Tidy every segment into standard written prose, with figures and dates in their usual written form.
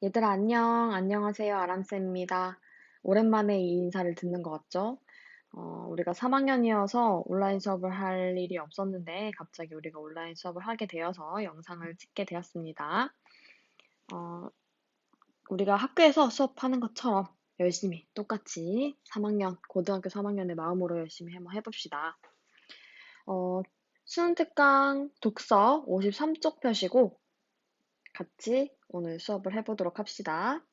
얘들아, 안녕. 안녕하세요. 아람쌤입니다. 오랜만에 이 인사를 듣는 것 같죠? 우리가 3학년이어서 온라인 수업을 할 일이 없었는데, 갑자기 우리가 온라인 수업을 하게 되어서 영상을 찍게 되었습니다. 어, 우리가 학교에서 수업하는 것처럼 열심히, 똑같이 3학년, 고등학교 3학년의 마음으로 열심히 한번 해봅시다. 어, 수능 특강 독서 53쪽 펴시고, 같이 오늘 수업을 해보도록 합시다.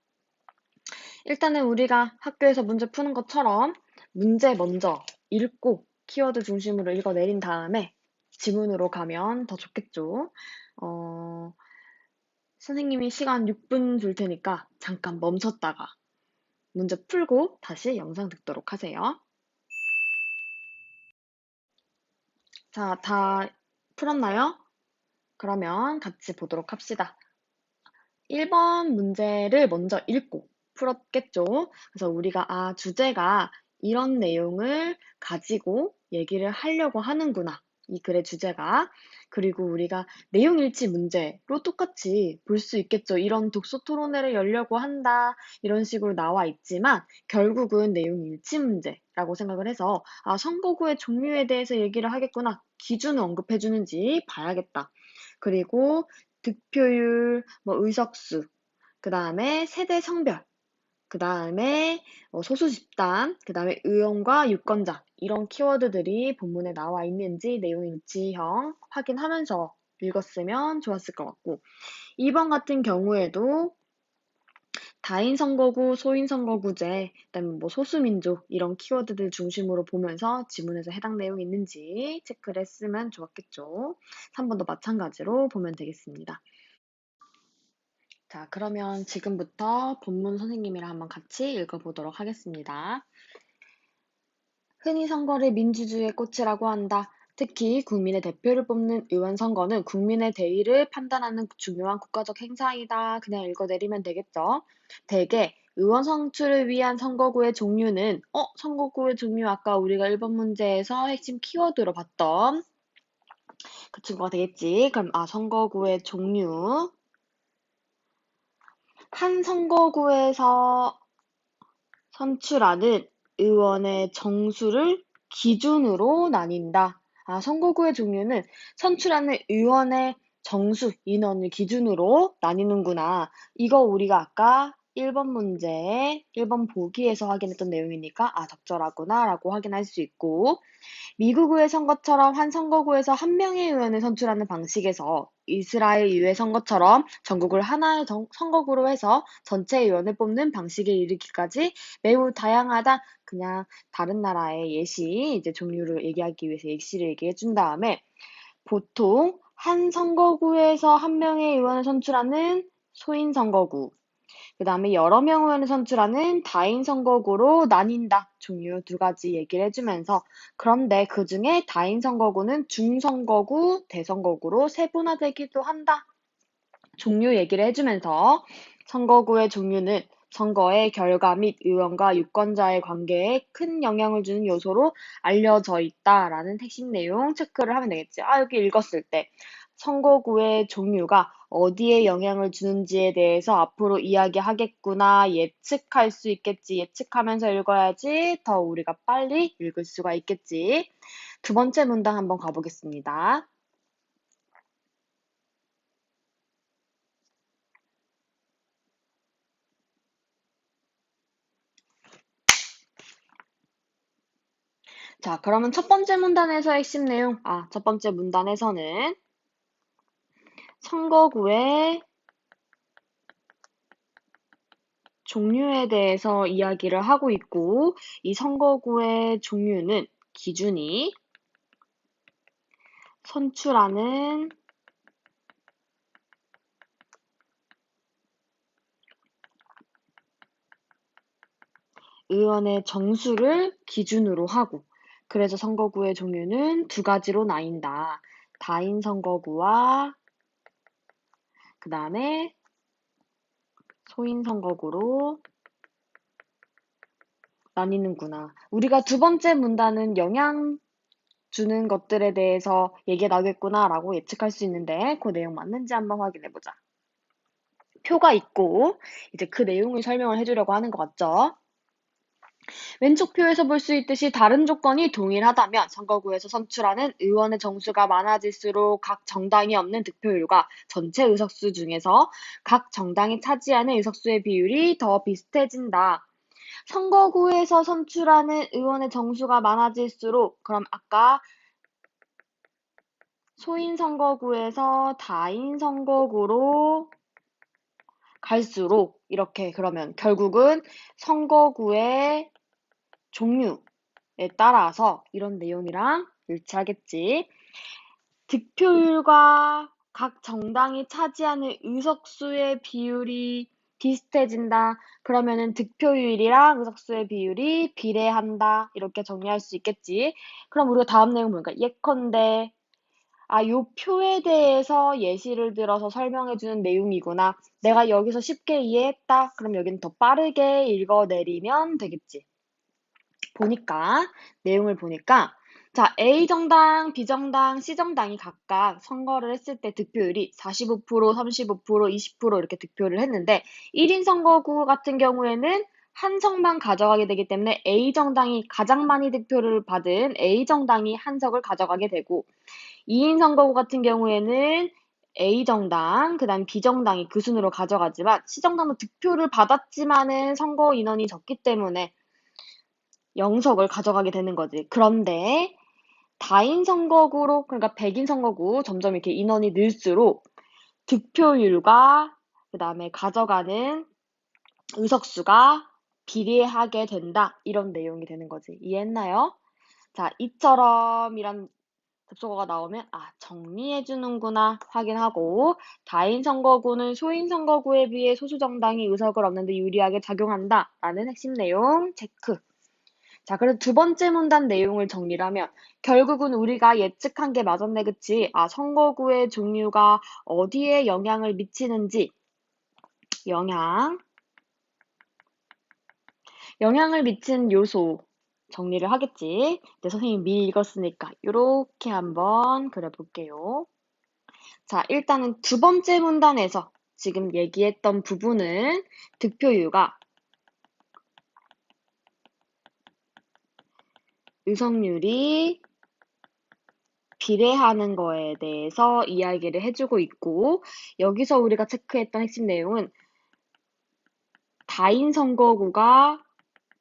일단은 우리가 학교에서 문제 푸는 것처럼 문제 먼저 읽고 키워드 중심으로 읽어내린 다음에 지문으로 가면 더 좋겠죠. 어, 선생님이 시간 6분 줄 테니까 잠깐 멈췄다가 문제 풀고 다시 영상 듣도록 하세요. 자, 다 풀었나요? 그러면 같이 보도록 합시다. 1번 문제를 먼저 읽고 풀었겠죠. 그래서 우리가 주제가 이런 내용을 가지고 얘기를 하려고 하는구나. 이 글의 주제가. 그리고 우리가 내용 일치 문제로 똑같이 볼 수 있겠죠. 이런 독서 토론회를 열려고 한다. 이런 식으로 나와 있지만 결국은 내용 일치 문제라고 생각을 해서 선거구의 종류에 대해서 얘기를 하겠구나. 기준을 언급해 주는지 봐야겠다. 그리고 득표율, 의석수, 그 다음에 세대 성별, 그 다음에 소수 집단, 그 다음에 의원과 유권자 이런 키워드들이 본문에 나와 있는지 내용 일치형 확인하면서 읽었으면 좋았을 것 같고 2번 같은 경우에도 다인 선거구, 소인 선거구제, 그다음에 소수민족 이런 키워드들 중심으로 보면서 지문에서 해당 내용이 있는지 체크를 했으면 좋았겠죠. 3번도 마찬가지로 보면 되겠습니다. 자, 그러면 지금부터 본문 선생님이랑 한번 같이 읽어보도록 하겠습니다. 흔히 선거를 민주주의의 꽃이라고 한다. 특히 국민의 대표를 뽑는 의원 선거는 국민의 대의를 판단하는 중요한 국가적 행사이다. 그냥 읽어내리면 되겠죠. 대개 의원 선출을 위한 선거구의 종류는 선거구의 종류 아까 우리가 1번 문제에서 핵심 키워드로 봤던 그 친구가 되겠지. 그럼 선거구의 종류 한 선거구에서 선출하는 의원의 정수를 기준으로 나뉜다. 선거구의 종류는 선출하는 의원의 정수, 인원을 기준으로 나뉘는구나. 이거 우리가 아까 1번 문제에 1번 보기에서 확인했던 내용이니까 적절하구나 라고 확인할 수 있고 미국의 선거처럼 한 선거구에서 한 명의 의원을 선출하는 방식에서 이스라엘 의회 선거처럼 전국을 하나의 선거구로 해서 전체 의원을 뽑는 방식에 이르기까지 매우 다양하다. 그냥 다른 나라의 예시 이제 종류를 얘기하기 위해서 예시를 얘기해 준 다음에 보통 한 선거구에서 한 명의 의원을 선출하는 소인 선거구, 그 다음에 여러 명 의원을 선출하는 다인 선거구로 나뉜다. 종류 두 가지 얘기를 해주면서 그런데 그 중에 다인 선거구는 중선거구, 대선거구로 세분화되기도 한다. 종류 얘기를 해주면서 선거구의 종류는 선거의 결과 및 의원과 유권자의 관계에 큰 영향을 주는 요소로 알려져 있다라는 핵심 내용 체크를 하면 되겠지. 여기 읽었을 때 선거구의 종류가 어디에 영향을 주는지에 대해서 앞으로 이야기하겠구나 예측할 수 있겠지. 예측하면서 읽어야지 더 우리가 빨리 읽을 수가 있겠지. 두 번째 문단 한번 가보겠습니다. 자, 그러면 첫 번째 문단에서 핵심 내용. 첫 번째 문단에서는 선거구의 종류에 대해서 이야기를 하고 있고, 이 선거구의 종류는 기준이 선출하는 의원의 정수를 기준으로 하고, 그래서 선거구의 종류는 두 가지로 나뉜다. 다인 선거구와 그 다음에 소인 선거구로 나뉘는구나. 우리가 두 번째 문단은 영향 주는 것들에 대해서 얘기가 나오겠구나라고 예측할 수 있는데 그 내용 맞는지 한번 확인해 보자. 표가 있고 이제 그 내용을 설명을 해주려고 하는 것 같죠? 왼쪽 표에서 볼 수 있듯이 다른 조건이 동일하다면 선거구에서 선출하는 의원의 정수가 많아질수록 각 정당이 얻는 득표율과 전체 의석수 중에서 각 정당이 차지하는 의석수의 비율이 더 비슷해진다. 선거구에서 선출하는 의원의 정수가 많아질수록 그럼 아까 소인 선거구에서 다인 선거구로 갈수록 이렇게 그러면 결국은 선거구의 종류에 따라서 이런 내용이랑 일치하겠지. 득표율과 각 정당이 차지하는 의석수의 비율이 비슷해진다. 그러면은 득표율이랑 의석수의 비율이 비례한다. 이렇게 정리할 수 있겠지. 그럼 우리가 다음 내용 보니까 예컨대 요 표에 대해서 예시를 들어서 설명해주는 내용이구나. 내가 여기서 쉽게 이해했다. 그럼 여기는 더 빠르게 읽어내리면 되겠지. 내용을 보니까, 자, A정당, B정당, C정당이 각각 선거를 했을 때 득표율이 45%, 35%, 20% 이렇게 득표를 했는데, 1인 선거구 같은 경우에는 한 석만 가져가게 되기 때문에 A정당이 가장 많이 득표를 받은 A정당이 한 석을 가져가게 되고, 2인 선거구 같은 경우에는 A정당, 그 다음 B정당이 그 순으로 가져가지만 C정당도 득표를 받았지만은 선거 인원이 적기 때문에 0석을 가져가게 되는 거지. 그런데 다인 선거구로, 그러니까 100인 선거구 점점 이렇게 인원이 늘수록 득표율과 그 다음에 가져가는 의석수가 비례하게 된다. 이런 내용이 되는 거지. 이해했나요? 자, 이처럼 이런 접속어가 나오면 정리해 주는구나 확인하고 다인 선거구는 소인 선거구에 비해 소수 정당이 의석을 얻는 데 유리하게 작용한다 라는 핵심 내용 체크. 자, 그래서 두 번째 문단 내용을 정리를 하면 결국은 우리가 예측한 게 맞았네, 그치? 선거구의 종류가 어디에 영향을 미치는지 영향을 미친 요소 정리를 하겠지. 이제 선생님이 미리 읽었으니까 이렇게 한번 그려볼게요. 자, 일단은 두 번째 문단에서 지금 얘기했던 부분은 득표율과 의석률이 비례하는 거에 대해서 이야기를 해주고 있고, 여기서 우리가 체크했던 핵심 내용은 다인 선거구가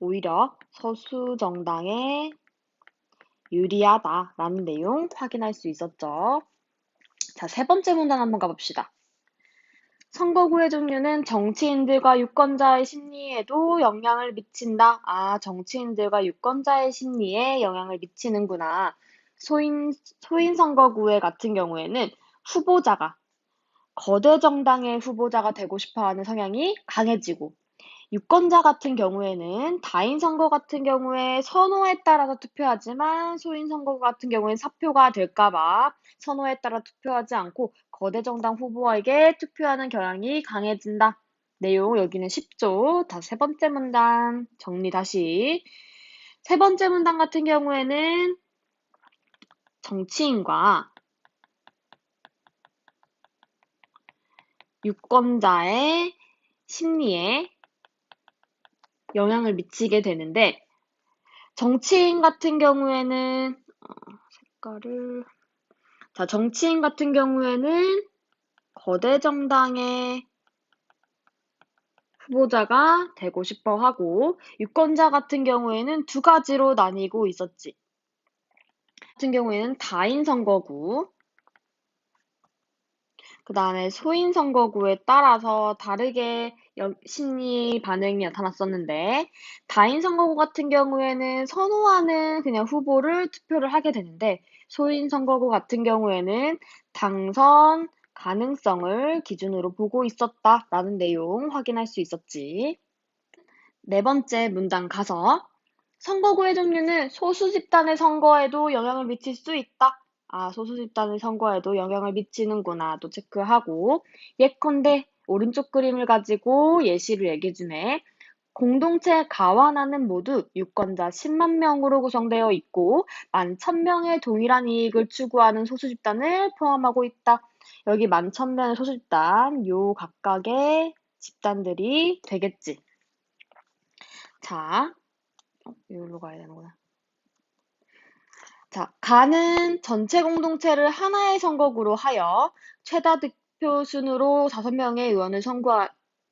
오히려 서수 정당에 유리하다라는 내용 확인할 수 있었죠. 자, 세 번째 문단 한번 가봅시다. 선거구의 종류는 정치인들과 유권자의 심리에도 영향을 미친다. 정치인들과 유권자의 심리에 영향을 미치는구나. 소인 선거구의 같은 경우에는 후보자가 거대 정당의 후보자가 되고 싶어 하는 성향이 강해지고, 유권자 같은 경우에는 다인 선거 같은 경우에 선호에 따라서 투표하지만 소인 선거 같은 경우에는 사표가 될까봐 선호에 따라 투표하지 않고 거대 정당 후보에게 투표하는 경향이 강해진다. 내용 여기는 쉽죠. 세 번째 문단 정리 다시. 세 번째 문단 같은 경우에는 정치인과 유권자의 심리에 영향을 미치게 되는데, 정치인 같은 경우에는 정치인 같은 경우에는 거대 정당의 후보자가 되고 싶어 하고, 유권자 같은 경우에는 두 가지로 나뉘고 있었지. 같은 경우에는 다인 선거구, 그 다음에 소인 선거구에 따라서 다르게 심리 반응이 나타났었는데, 다인 선거구 같은 경우에는 선호하는 그냥 후보를 투표를 하게 되는데, 소인 선거구 같은 경우에는 당선 가능성을 기준으로 보고 있었다라는 내용 확인할 수 있었지. 네 번째 문단 가서 선거구의 종류는 소수 집단의 선거에도 영향을 미칠 수 있다. 소수 집단의 선거에도 영향을 미치는구나 또 체크하고, 예컨대 오른쪽 그림을 가지고 예시를 얘기해주네. 공동체 가완하는 모두 유권자 10만 명으로 구성되어 있고 11,000명의 동일한 이익을 추구하는 소수 집단을 포함하고 있다. 여기 11,000명의 소수집단, 요 각각의 집단들이 되겠지. 자, 여기로 가야 되는구나. 자, 가는 전체 공동체를 하나의 선거구로 하여 최다 득표 순으로 5명의 의원을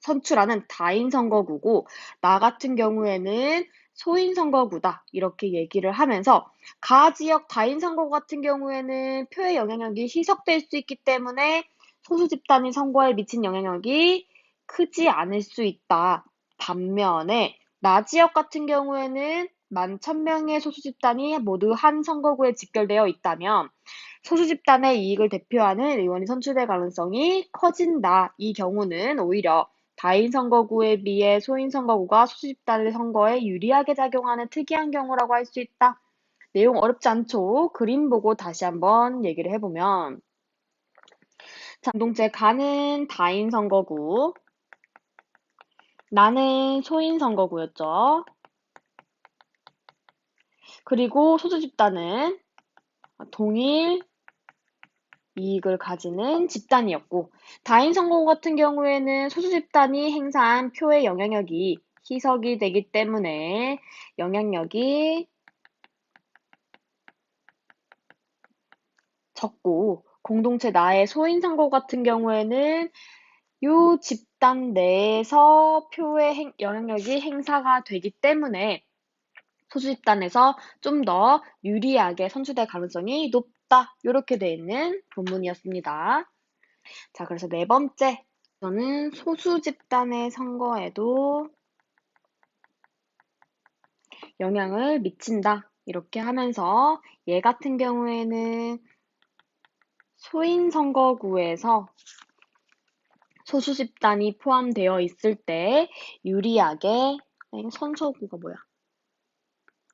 선출하는 다인 선거구고, 나 같은 경우에는 소인 선거구다. 이렇게 얘기를 하면서 가 지역 다인 선거구 같은 경우에는 표의 영향력이 희석될 수 있기 때문에 소수 집단이 선거에 미친 영향력이 크지 않을 수 있다. 반면에 나 지역 같은 경우에는 11,000명의 소수 집단이 모두 한 선거구에 직결되어 있다면 소수 집단의 이익을 대표하는 의원이 선출될 가능성이 커진다. 이 경우는 오히려 다인 선거구에 비해 소인 선거구가 소수 집단의 선거에 유리하게 작용하는 특이한 경우라고 할 수 있다. 내용 어렵지 않죠? 그림 보고 다시 한번 얘기를 해보면, 자, 공동체 가는 다인 선거구, 나는 소인 선거구였죠. 그리고 소수 집단은 동일 이익을 가지는 집단이었고, 다인 선거구 같은 경우에는 소수 집단이 행사한 표의 영향력이 희석이 되기 때문에 영향력이 적고, 공동체 나의 소인 선거구 같은 경우에는 요 집단 내에서 표의 영향력이 행사가 되기 때문에 소수 집단에서 좀 더 유리하게 선출될 가능성이 높다. 이렇게 되어 있는 본문이었습니다. 자, 그래서 네 번째. 저는 소수 집단의 선거에도 영향을 미친다. 이렇게 하면서 얘 같은 경우에는 소인 선거구에서 소수 집단이 포함되어 있을 때 유리하게, 선거구가 뭐야?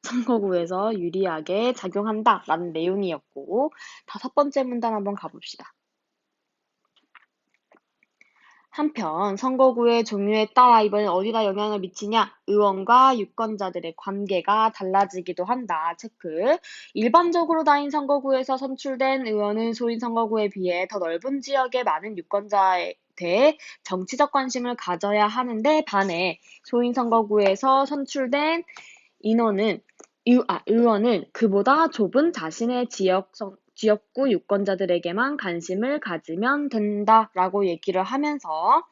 선거구에서 유리하게 작용한다라는 내용이었고, 5번째 문단 한번 가봅시다. 한편 선거구의 종류에 따라 이번엔 어디다 영향을 미치냐? 의원과 유권자들의 관계가 달라지기도 한다. 체크. 일반적으로 다인 선거구에서 선출된 의원은 소인 선거구에 비해 더 넓은 지역의 많은 유권자에 대해 정치적 관심을 가져야 하는데 반해 소인 선거구에서 선출된 인원은 의원은 그보다 좁은 자신의 지역구 유권자들에게만 관심을 가지면 된다라고 얘기를 하면서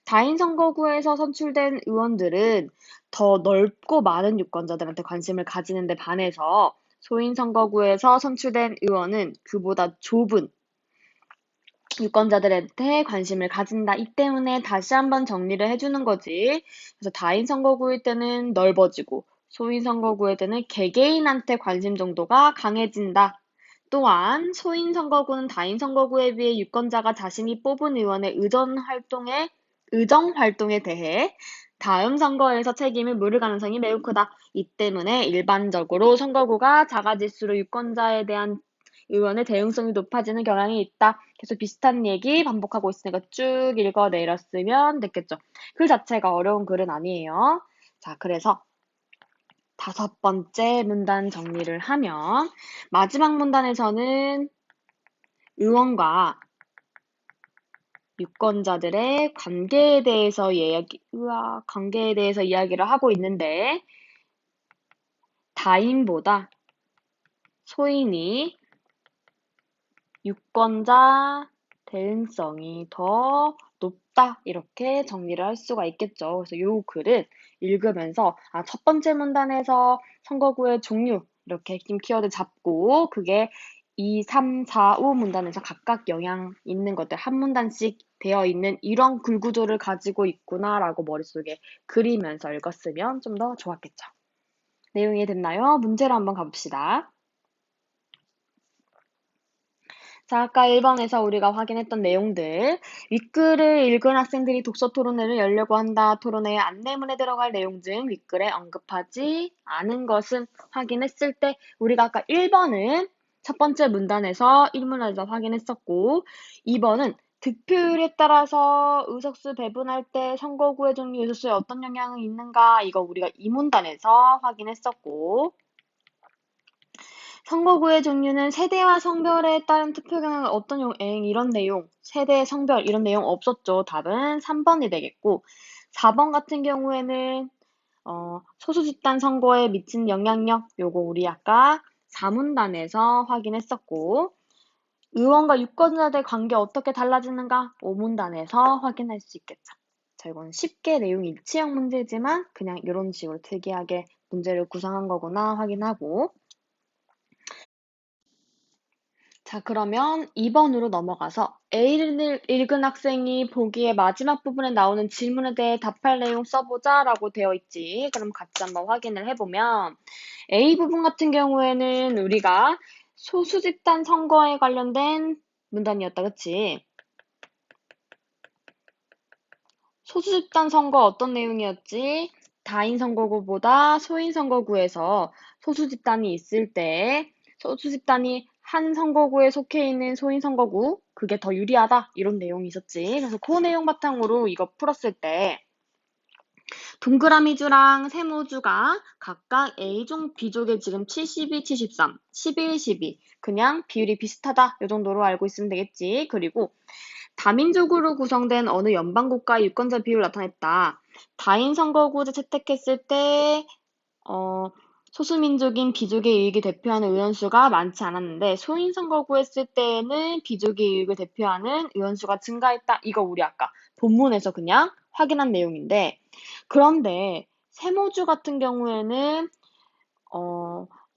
다인 선거구에서 선출된 의원들은 더 넓고 많은 유권자들한테 관심을 가지는 데 반해서 소인 선거구에서 선출된 의원은 그보다 좁은 유권자들한테 관심을 가진다. 이 때문에 다시 한번 정리를 해주는 거지. 그래서 다인 선거구일 때는 넓어지고 소인 선거구일 때는 개개인한테 관심 정도가 강해진다. 또한 소인 선거구는 다인 선거구에 비해 유권자가 자신이 뽑은 의원의 의정 활동에 대해 다음 선거에서 책임을 물을 가능성이 매우 크다. 이 때문에 일반적으로 선거구가 작아질수록 유권자에 대한 의원의 대응성이 높아지는 경향이 있다. 계속 비슷한 얘기 반복하고 있으니까 쭉 읽어 내렸으면 됐겠죠. 글 자체가 어려운 글은 아니에요. 자, 그래서 5번째 문단 정리를 하면 마지막 문단에서는 의원과 유권자들의 관계에 대해서 이야기를 하고 있는데 다인보다 소인이 유권자 대응성이 더 높다. 이렇게 정리를 할 수가 있겠죠. 그래서 이 글을 읽으면서 첫 번째 문단에서 선거구의 종류 이렇게 핵심 키워드 잡고 그게 2, 3, 4, 5 문단에서 각각 영향 있는 것들 한 문단씩 되어 있는 이런 글 구조를 가지고 있구나라고 머릿속에 그리면서 읽었으면 좀 더 좋았겠죠. 내용이 됐나요? 문제로 한번 가봅시다. 자, 아까 1번에서 우리가 확인했던 내용들. 윗글을 읽은 학생들이 독서 토론회를 열려고 한다. 토론회의 안내문에 들어갈 내용 중 윗글에 언급하지 않은 것은 확인했을 때 우리가 아까 1번은 첫 번째 문단에서 1문에서 확인했었고 2번은 득표율에 따라서 의석수 배분할 때 선거구의 종류 의석수에 어떤 영향이 있는가 이거 우리가 2문단에서 확인했었고 선거구의 종류는 세대와 성별에 따른 투표 경향 어떤 이런 내용, 세대, 성별 이런 내용 없었죠. 답은 3번이 되겠고 4번 같은 경우에는 소수 집단 선거에 미친 영향력 요거 우리 아까 4문단에서 확인했었고 의원과 유권자들 관계 어떻게 달라지는가 5문단에서 확인할 수 있겠죠. 자, 이건 쉽게 내용 일치형 문제지만 그냥 이런 식으로 특이하게 문제를 구성한 거구나 확인하고 자, 그러면 2번으로 넘어가서 A를 읽은 학생이 보기에 마지막 부분에 나오는 질문에 대해 답할 내용 써보자 라고 되어 있지. 그럼 같이 한번 확인을 해보면 A 부분 같은 경우에는 우리가 소수 집단 선거에 관련된 문단이었다. 그치? 소수 집단 선거 어떤 내용이었지? 다인 선거구보다 소인 선거구에서 소수 집단이 있을 때 소수 집단이 한 선거구에 속해 있는 소인 선거구 그게 더 유리하다 이런 내용이 있었지. 그래서 그 내용 바탕으로 이거 풀었을 때 동그라미주랑 세모주가 각각 A종, B족에 지금 72, 73, 11, 12 그냥 비율이 비슷하다 이 정도로 알고 있으면 되겠지. 그리고 다민족으로 구성된 어느 연방국가의 유권자 비율을 나타냈다. 다인 선거구제 채택했을 때 소수민족인 비족의 이익을 대표하는 의원수가 많지 않았는데 소인 선거구 했을 때에는 비족의 이익을 대표하는 의원수가 증가했다. 이거 우리 아까 본문에서 그냥 확인한 내용인데 그런데 세모주 같은 경우에는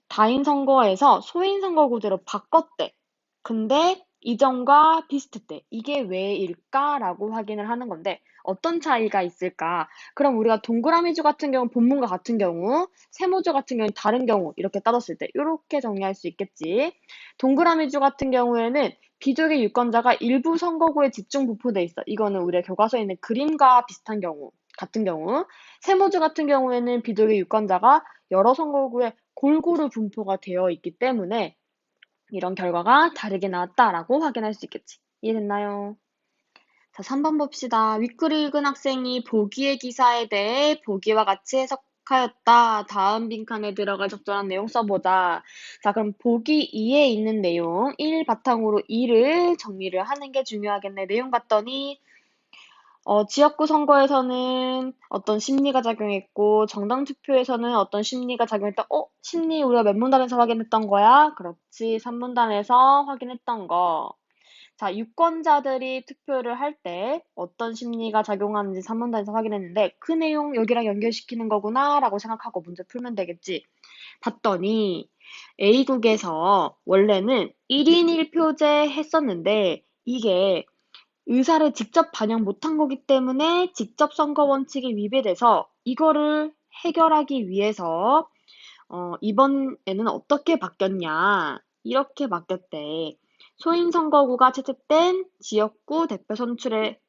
다인 선거에서 소인 선거구제로 바꿨대. 근데 이전과 비슷했대. 이게 왜일까라고 확인을 하는 건데 어떤 차이가 있을까? 그럼 우리가 동그라미주 같은 경우 본문과 같은 경우, 세모주 같은 경우는 다른 경우 이렇게 따졌을 때 이렇게 정리할 수 있겠지. 동그라미주 같은 경우에는 비족의 유권자가 일부 선거구에 집중 분포돼 있어. 이거는 우리가 교과서에 있는 그림과 비슷한 경우, 같은 경우. 세모주 같은 경우에는 비족의 유권자가 여러 선거구에 골고루 분포가 되어 있기 때문에 이런 결과가 다르게 나왔다라고 확인할 수 있겠지. 이해됐나요? 자, 3번 봅시다. 윗글을 읽은 학생이 보기의 기사에 대해 보기와 같이 해석하였다. 다음 빈칸에 들어갈 적절한 내용 써보자. 자, 그럼 보기 2에 있는 내용 1 바탕으로 2를 정리를 하는 게 중요하겠네. 내용 봤더니 지역구 선거에서는 어떤 심리가 작용했고, 정당 투표에서는 어떤 심리가 작용했다. 심리 우리가 몇 문단에서 확인했던 거야? 그렇지. 3문단에서 확인했던 거. 자, 유권자들이 투표를 할 때 어떤 심리가 작용하는지 3문단에서 확인했는데, 그 내용 여기랑 연결시키는 거구나, 라고 생각하고 문제 풀면 되겠지. 봤더니, A국에서 원래는 1인 1표제 했었는데, 이게 의사를 직접 반영 못한 거기 때문에 직접 선거 원칙이 위배돼서 이거를 해결하기 위해서 이번에는 어떻게 바뀌었냐. 이렇게 바뀌었대. 소인 선거구가 채택된 지역구 대표 선출에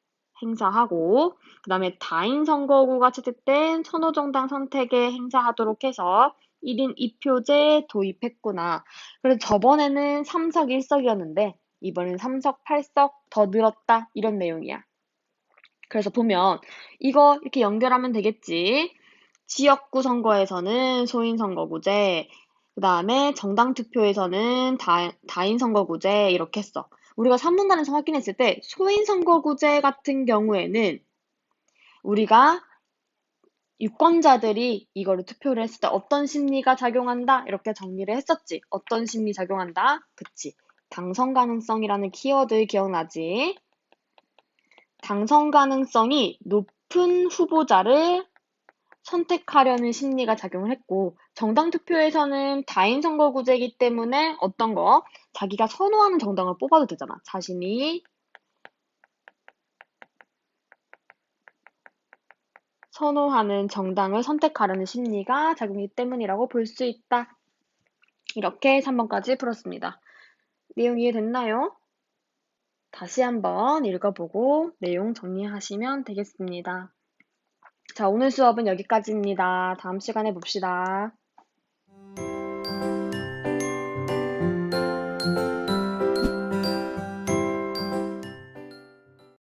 행사하고 그다음에 다인 선거구가 채택된 선호정당 선택에 행사하도록 해서 1인 2표제 도입했구나. 그래서 저번에는 3석 1석이었는데 이번엔 3석 8석 더 늘었다. 이런 내용이야. 그래서 보면 이거 이렇게 연결하면 되겠지. 지역구 선거에서는 소인 선거구제, 그 다음에 정당 투표에서는 다인 선거구제 이렇게 했어. 우리가 3문단에서 확인했을 때 소인 선거구제 같은 경우에는 우리가 유권자들이 이거를 투표를 했을 때 어떤 심리가 작용한다 이렇게 정리를 했었지. 어떤 심리 작용한다? 그치. 당선 가능성이라는 키워드 기억나지? 당선 가능성이 높은 후보자를 선택하려는 심리가 작용을 했고, 정당 투표에서는 다인 선거구제이기 때문에 어떤 거? 자기가 선호하는 정당을 뽑아도 되잖아. 자신이 선호하는 정당을 선택하려는 심리가 작용이기 때문이라고 볼 수 있다. 이렇게 3번까지 풀었습니다. 내용 이해됐나요? 다시 한번 읽어보고 내용 정리하시면 되겠습니다. 자, 오늘 수업은 여기까지입니다. 다음 시간에 봅시다.